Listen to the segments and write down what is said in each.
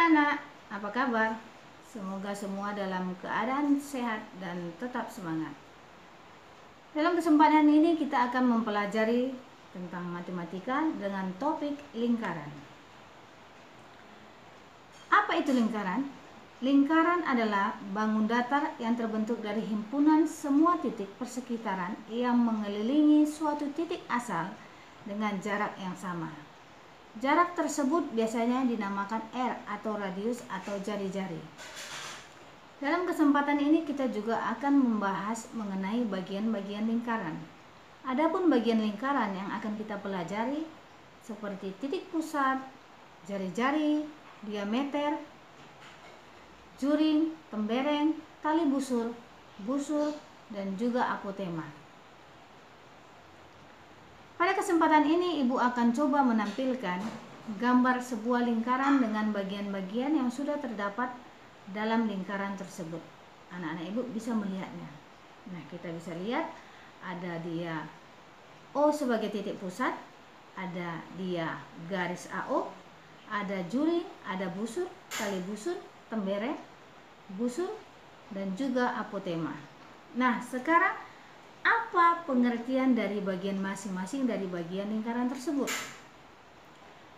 anak-anak, apa kabar? Semoga semua dalam keadaan sehat dan tetap semangat. Dalam kesempatan ini kita akan mempelajari tentang matematika dengan topik lingkaran. Apa itu lingkaran? Lingkaran adalah bangun datar yang terbentuk dari himpunan semua titik persekitaran yang mengelilingi suatu titik asal dengan jarak yang sama. Jarak tersebut biasanya dinamakan R atau radius atau jari-jari. Dalam kesempatan ini kita juga akan membahas mengenai bagian-bagian lingkaran. Adapun bagian lingkaran yang akan kita pelajari seperti titik pusat, jari-jari, diameter, juring, tembereng, tali busur, dan juga apotema. Pada kesempatan ini Ibu akan coba menampilkan gambar sebuah lingkaran dengan bagian-bagian yang sudah terdapat dalam lingkaran tersebut. Anak-anak Ibu bisa melihatnya. Nah, kita bisa lihat ada dia O sebagai titik pusat, ada dia garis AO, ada juring, ada busur, tali busur, tembereng, busur, dan juga apotema. Nah, sekarang apa pengertian dari bagian masing-masing dari bagian lingkaran tersebut?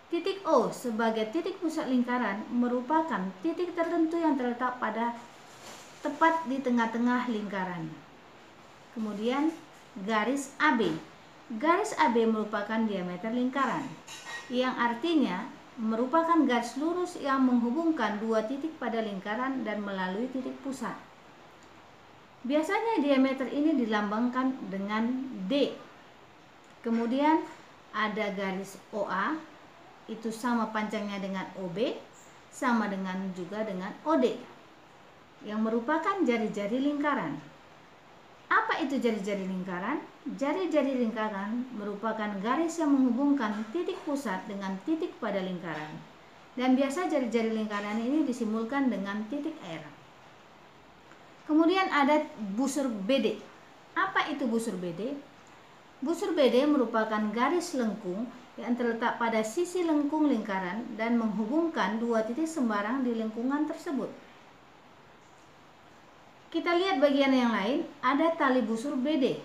Titik O sebagai titik pusat lingkaran merupakan titik tertentu yang terletak tepat di tengah-tengah lingkaran. Kemudian garis AB. Garis AB merupakan diameter lingkaran, yang artinya merupakan garis lurus yang menghubungkan dua titik pada lingkaran dan melalui titik pusat. Biasanya diameter ini dilambangkan dengan D. Kemudian ada garis OA, itu sama panjangnya dengan OB, sama juga dengan OD, yang merupakan jari-jari lingkaran. Apa itu jari-jari lingkaran? Jari-jari lingkaran merupakan garis yang menghubungkan titik pusat dengan titik pada lingkaran. Dan biasa jari-jari lingkaran ini disimbolkan dengan titik R. Kemudian ada busur BD. Apa itu busur BD? Busur BD merupakan garis lengkung yang terletak pada sisi lengkung lingkaran dan menghubungkan dua titik sembarang di lengkungan tersebut. Kita lihat bagian yang lain, ada tali busur BD.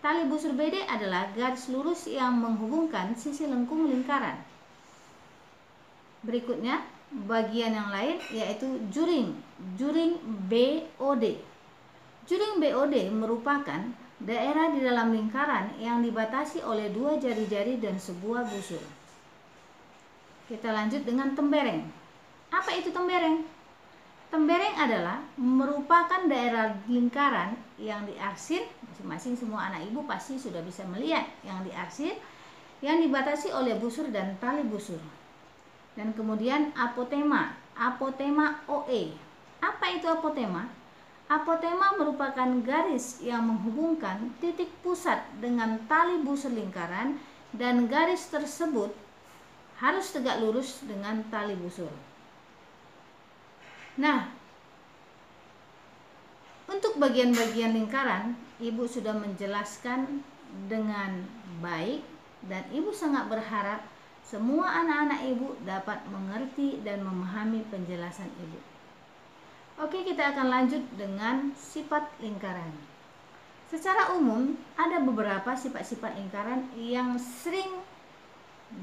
Tali busur BD adalah garis lurus yang menghubungkan sisi lengkung lingkaran. Berikutnya, bagian yang lain yaitu juring BOD. Juring BOD merupakan daerah di dalam lingkaran yang dibatasi oleh dua jari-jari dan sebuah busur. Kita lanjut dengan tembereng. Apa itu tembereng? Tembereng adalah merupakan daerah lingkaran yang diarsir, masing-masing semua anak ibu pasti sudah bisa melihat yang diarsir, yang dibatasi oleh busur dan tali busur. Dan kemudian apotema OE. Apa itu apotema? Apotema merupakan garis yang menghubungkan titik pusat dengan tali busur lingkaran dan garis tersebut harus tegak lurus dengan tali busur. Nah, untuk bagian-bagian lingkaran Ibu sudah menjelaskan dengan baik dan Ibu sangat berharap semua anak-anak Ibu dapat mengerti dan memahami penjelasan Ibu. Oke, kita akan lanjut dengan sifat lingkaran. Secara umum, ada beberapa sifat-sifat lingkaran yang sering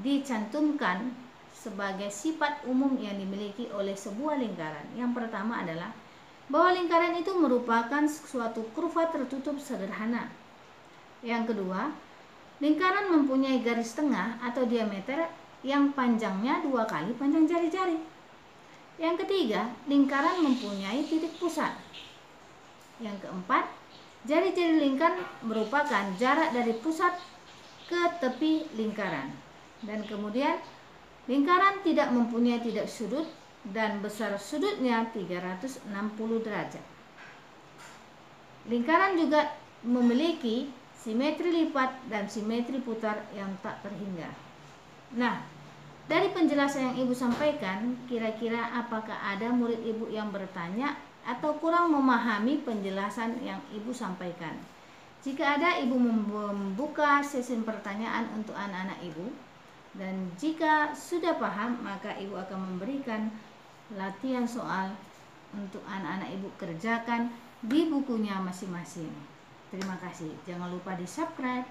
dicantumkan sebagai sifat umum yang dimiliki oleh sebuah lingkaran. Yang pertama adalah bahwa lingkaran itu merupakan suatu kurva tertutup sederhana. Yang kedua, lingkaran mempunyai garis tengah atau diameter yang panjangnya 2 kali panjang jari-jari. Yang ketiga, lingkaran mempunyai titik pusat. Yang keempat, jari-jari lingkaran merupakan jarak dari pusat ke tepi lingkaran. Dan kemudian, lingkaran tidak mempunyai titik sudut dan besar sudutnya 360 derajat. Lingkaran juga memiliki simetri lipat dan simetri putar yang tak terhingga. Nah, dari penjelasan yang Ibu sampaikan, kira-kira apakah ada murid Ibu yang bertanya atau kurang memahami penjelasan yang Ibu sampaikan? Jika ada, Ibu membuka sesi pertanyaan untuk anak-anak Ibu. Dan jika sudah paham, maka Ibu akan memberikan latihan soal untuk anak-anak ibu kerjakan di bukunya masing-masing. Terima kasih. Jangan lupa di subscribe.